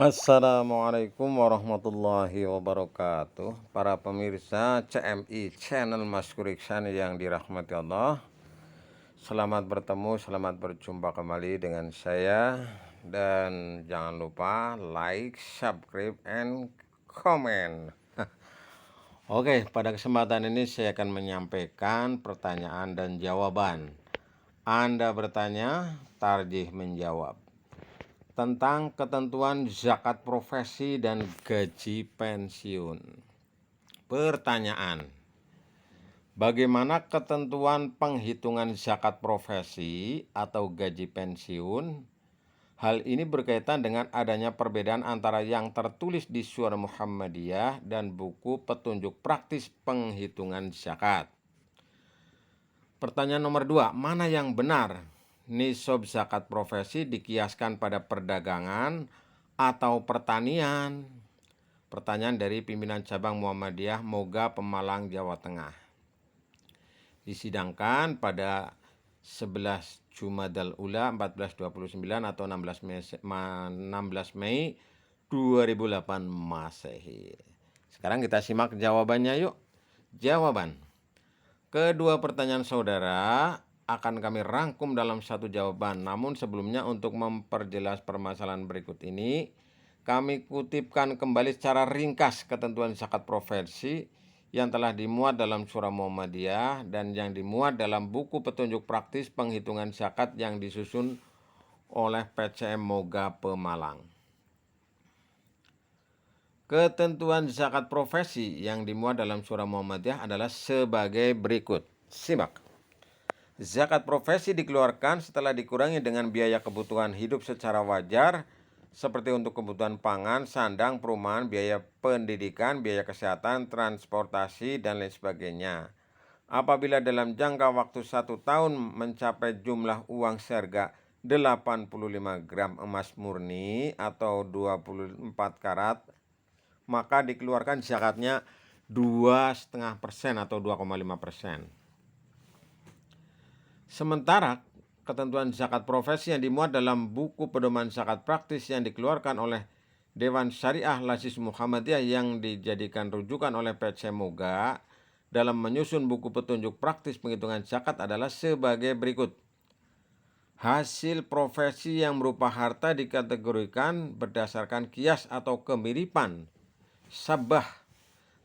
Assalamualaikum warahmatullahi wabarakatuh. Para pemirsa CMI Channel Mas Kuriksan yang dirahmati Allah, selamat bertemu, selamat berjumpa kembali dengan saya. Dan jangan lupa like, subscribe, and comment. Oke, pada kesempatan ini saya akan menyampaikan pertanyaan dan jawaban. Anda bertanya, Tarjih menjawab tentang ketentuan zakat profesi dan gaji pensiun. Pertanyaan: bagaimana ketentuan penghitungan zakat profesi atau gaji pensiun? Hal ini berkaitan dengan adanya perbedaan antara yang tertulis di Syura Muhammadiyah dan buku petunjuk praktis penghitungan zakat. Pertanyaan nomor 2, mana yang benar? Nisab zakat profesi dikiaskan pada perdagangan atau pertanian? Pertanyaan dari pimpinan cabang Muhammadiyah Moga Pemalang, Jawa Tengah. Disidangkan pada 11 Jumadal Ula 1429 atau 16 Mei 2008 Masehi. Sekarang kita simak jawabannya yuk. Jawaban. Kedua pertanyaan saudara akan kami rangkum dalam satu jawaban. Namun sebelumnya untuk memperjelas permasalahan berikut ini, kami kutipkan kembali secara ringkas ketentuan zakat profesi yang telah dimuat dalam Surah Muhammadiyah dan yang dimuat dalam buku petunjuk praktis penghitungan zakat yang disusun oleh PCM Moga Pemalang. Ketentuan zakat profesi yang dimuat dalam Surah Muhammadiyah adalah sebagai berikut. Simak. Zakat profesi dikeluarkan setelah dikurangi dengan biaya kebutuhan hidup secara wajar, seperti untuk kebutuhan pangan, sandang, perumahan, biaya pendidikan, biaya kesehatan, transportasi, dan lain sebagainya. Apabila dalam jangka waktu 1 tahun mencapai jumlah uang seharga 85 gram emas murni atau 24 karat, maka dikeluarkan zakatnya 2,5% atau 2,5%. Sementara ketentuan zakat profesi yang dimuat dalam buku pedoman zakat praktis yang dikeluarkan oleh Dewan Syariah Lasis Muhammadiyah yang dijadikan rujukan oleh PC Moga dalam menyusun buku petunjuk praktis penghitungan zakat adalah sebagai berikut. Hasil profesi yang berupa harta dikategorikan berdasarkan kias atau kemiripan sabah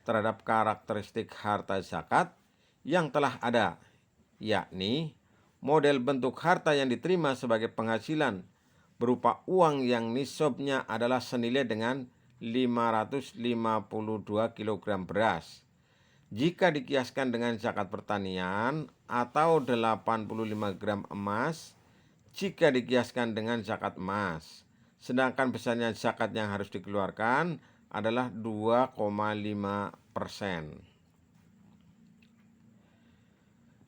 terhadap karakteristik harta zakat yang telah ada, yakni model bentuk harta yang diterima sebagai penghasilan berupa uang yang nisabnya adalah senilai dengan 552 kg beras. Jika dikiaskan dengan zakat pertanian atau 85 gram emas jika dikiaskan dengan zakat emas. Sedangkan besarnya zakat yang harus dikeluarkan adalah 2,5%.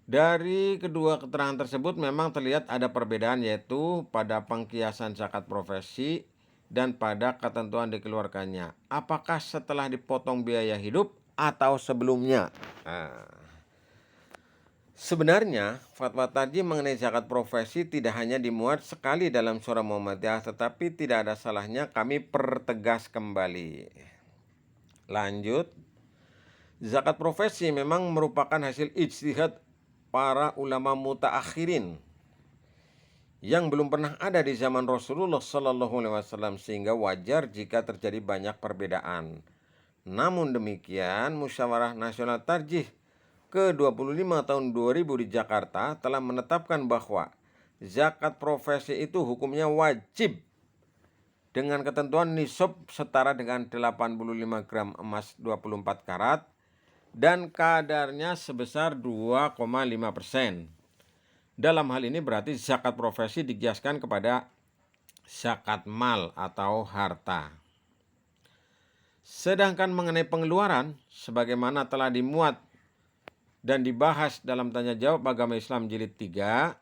Dari kedua keterangan tersebut memang terlihat ada perbedaan, yaitu pada pengkiasan zakat profesi dan pada ketentuan dikeluarkannya. Apakah setelah dipotong biaya hidup atau sebelumnya? Sebenarnya, fatwa tarjih mengenai zakat profesi tidak hanya dimuat sekali dalam Surah Muhammadiyah, tetapi tidak ada salahnya kami pertegas kembali. Lanjut, zakat profesi memang merupakan hasil ijtihad para ulama mutaakhirin yang belum pernah ada di zaman Rasulullah SAW, sehingga wajar jika terjadi banyak perbedaan. Namun demikian, Musyawarah Nasional Tarjih ke-25 tahun 2000 di Jakarta telah menetapkan bahwa zakat profesi itu hukumnya wajib dengan ketentuan nisab setara dengan 85 gram emas 24 karat dan kadarnya sebesar 2,5%. Dalam hal ini berarti zakat profesi dikiaskan kepada zakat mal atau harta. Sedangkan mengenai pengeluaran, sebagaimana telah dimuat dan dibahas dalam tanya jawab agama Islam jilid 3,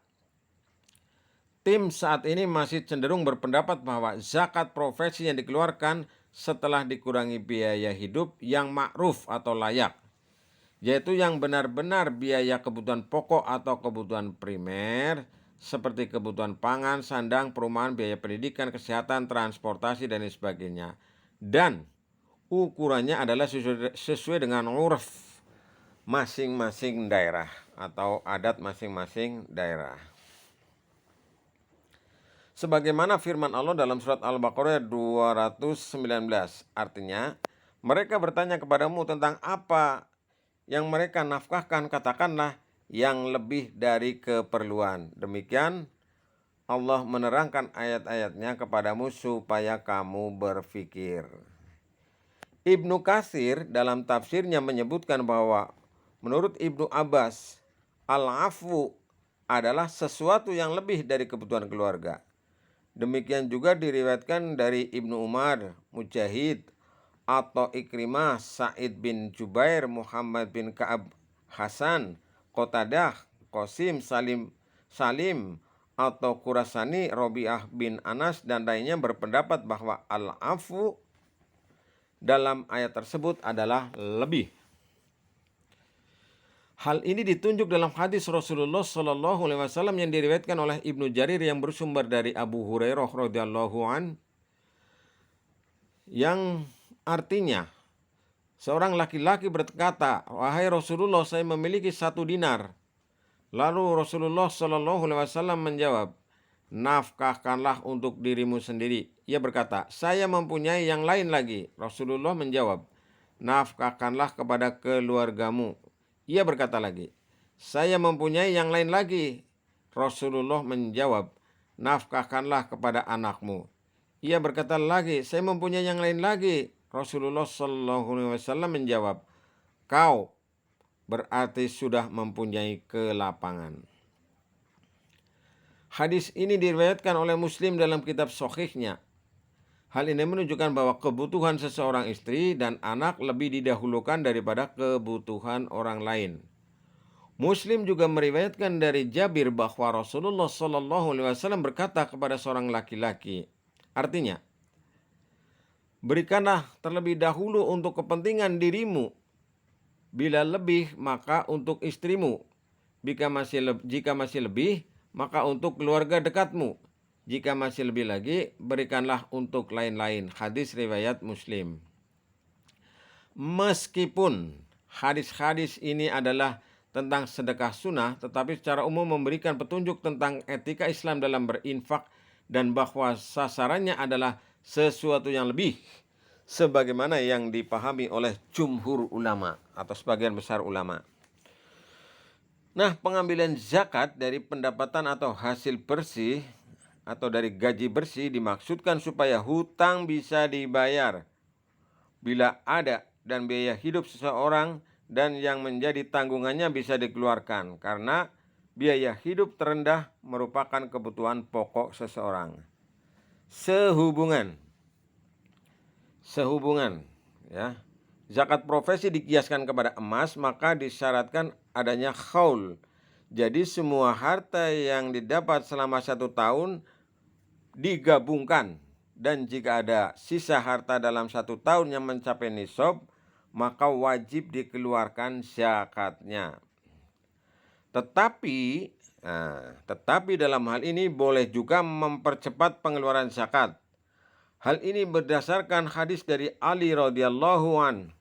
tim saat ini masih cenderung berpendapat bahwa zakat profesi yang dikeluarkan setelah dikurangi biaya hidup yang ma'ruf atau layak, yaitu yang benar-benar biaya kebutuhan pokok atau kebutuhan primer, seperti kebutuhan pangan, sandang, perumahan, biaya pendidikan, kesehatan, transportasi, dan sebagainya. Dan ukurannya adalah sesuai dengan urf masing-masing daerah atau adat masing-masing daerah. Sebagaimana firman Allah dalam surat Al-Baqarah 219, artinya, mereka bertanya kepadamu tentang apa yang mereka nafkahkan, katakanlah yang lebih dari keperluan. Demikian Allah menerangkan ayat-ayatnya kepadamu supaya kamu berfikir. Ibnu Katsir dalam tafsirnya menyebutkan bahwa menurut Ibnu Abbas, al-afwu adalah sesuatu yang lebih dari kebutuhan keluarga. Demikian juga diriwayatkan dari Ibnu Umar, Mujahid, atau Ikrimah, Sa'id bin Jubair, Muhammad bin Ka'ab, Hasan, Qatadah, Qasim, Salim atau Qurasani, Robi'ah bin Anas, dan lainnya berpendapat bahwa al-afu dalam ayat tersebut adalah lebih. Hal ini ditunjuk dalam hadis Rasulullah SAW yang diriwayatkan oleh Ibnu Jarir yang bersumber dari Abu Hurairah radhiyallahu an, yang artinya seorang laki-laki berkata, "Wahai Rasulullah, saya memiliki 1 dinar." Lalu Rasulullah SAW menjawab, "Nafkahkanlah untuk dirimu sendiri." Ia berkata, "Saya mempunyai yang lain lagi." Rasulullah menjawab, "Nafkahkanlah kepada keluargamu." Ia berkata lagi, "Saya mempunyai yang lain lagi." Rasulullah menjawab, "Nafkahkanlah kepada anakmu." Ia berkata lagi, "Saya mempunyai yang lain lagi." Rasulullah SAW menjawab, "Kau berarti sudah mempunyai kelapangan." Hadis ini diriwayatkan oleh Muslim dalam kitab Shahihnya. Hal ini menunjukkan bahwa kebutuhan seseorang istri dan anak lebih didahulukan daripada kebutuhan orang lain. Muslim juga meriwayatkan dari Jabir bahwa Rasulullah SAW berkata kepada seorang laki-laki, artinya, "Berikanlah terlebih dahulu untuk kepentingan dirimu. Bila lebih, maka untuk istrimu. Jika masih lebih, maka untuk keluarga dekatmu. Jika masih lebih lagi, berikanlah untuk lain-lain." Hadis riwayat Muslim. Meskipun hadis-hadis ini adalah tentang sedekah sunnah, tetapi secara umum memberikan petunjuk tentang etika Islam dalam berinfak dan bahwa sasarannya adalah sesuatu yang lebih, sebagaimana yang dipahami oleh jumhur ulama atau sebagian besar ulama. Nah, pengambilan zakat dari pendapatan atau hasil bersih atau dari gaji bersih dimaksudkan supaya hutang bisa dibayar bila ada dan biaya hidup seseorang dan yang menjadi tanggungannya bisa dikeluarkan, karena biaya hidup terendah merupakan kebutuhan pokok seseorang. Sehubungan ya. Zakat profesi dikiaskan kepada emas, maka disyaratkan adanya khaul. Jadi semua harta yang didapat selama 1 tahun digabungkan, dan jika ada sisa harta dalam 1 tahun yang mencapai nisab, maka wajib dikeluarkan zakatnya. Tetapi dalam hal ini boleh juga mempercepat pengeluaran zakat. Hal ini berdasarkan hadis dari Ali radhiyallahu an.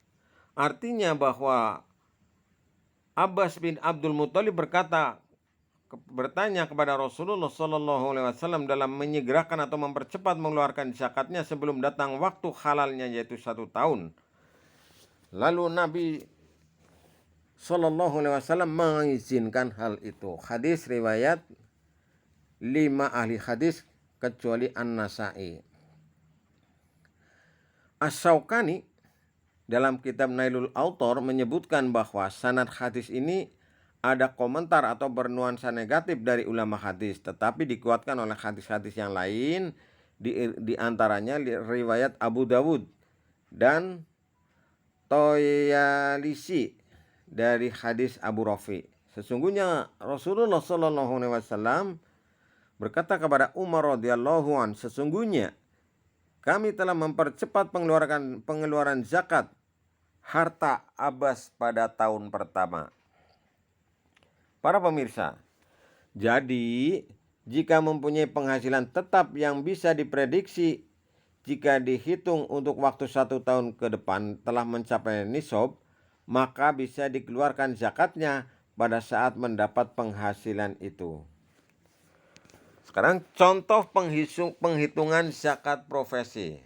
Artinya bahwa Abbas bin Abdul Muthalib bertanya kepada Rasulullah SAW dalam menyegerakan atau mempercepat mengeluarkan zakatnya sebelum datang waktu halalnya, yaitu 1 tahun. Lalu Nabi SAW mengizinkan hal itu. Hadis riwayat 5 ahli hadis kecuali An-Nasa'i. Asy-Syaukani dalam kitab Nailul Autor menyebutkan bahwa sanad hadis ini ada komentar atau bernuansa negatif dari ulama hadis, tetapi dikuatkan oleh hadis-hadis yang lain, di antaranya riwayat Abu Dawud dan Toyalisi dari hadis Abu Rafi. Sesungguhnya Rasulullah SAW berkata kepada Umar radhiyallahu an, "Sesungguhnya kami telah mempercepat pengeluaran zakat harta Abbas pada tahun pertama." Para pemirsa, jadi Jika mempunyai penghasilan tetap yang bisa diprediksi jika dihitung untuk waktu 1 tahun ke depan telah mencapai nisab, maka bisa dikeluarkan zakatnya pada saat mendapat penghasilan itu. Sekarang contoh penghitungan zakat profesi.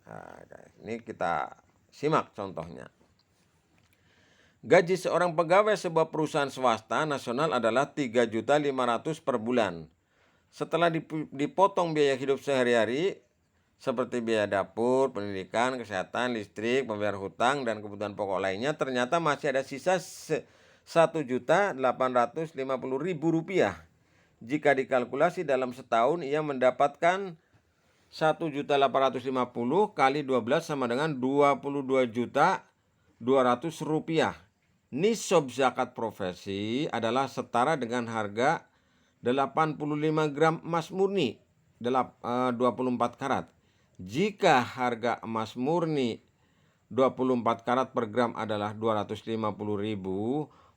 Nah, ini kita simak contohnya. Gaji seorang pegawai sebuah perusahaan swasta nasional adalah 3.500.000 per bulan. Setelah dipotong biaya hidup sehari-hari seperti biaya dapur, pendidikan, kesehatan, listrik, pembayar hutang, dan kebutuhan pokok lainnya, ternyata masih ada sisa Rp1.850.000. Jika dikalkulasi dalam setahun, ia mendapatkan 1.850 kali 12 sama dengan Rp22.200. Nisab zakat profesi adalah setara dengan harga 85 gram emas murni 24 karat. Jika harga emas murni 24 karat per gram adalah 250.000,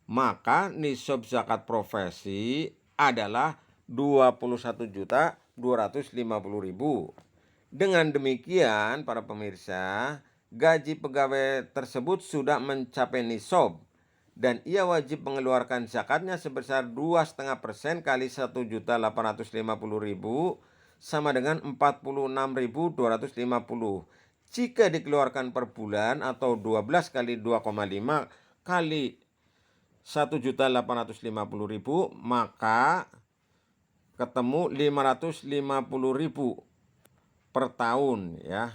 maka nisab zakat profesi adalah 21.250.000. Dengan demikian, para pemirsa, gaji pegawai tersebut sudah mencapai nisab dan ia wajib mengeluarkan zakatnya sebesar 2,5% kali 1.850.000 sama dengan 46.250. Jika dikeluarkan per bulan atau 12 kali 2,5 kali 1.850.000, maka ketemu 550.000 per tahun ya.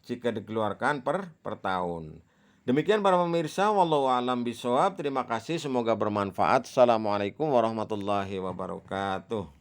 Jika dikeluarkan per tahun. Demikian para pemirsa, wallahu a'lam bishawab. Terima kasih, semoga bermanfaat. Assalamualaikum warahmatullahi wabarakatuh.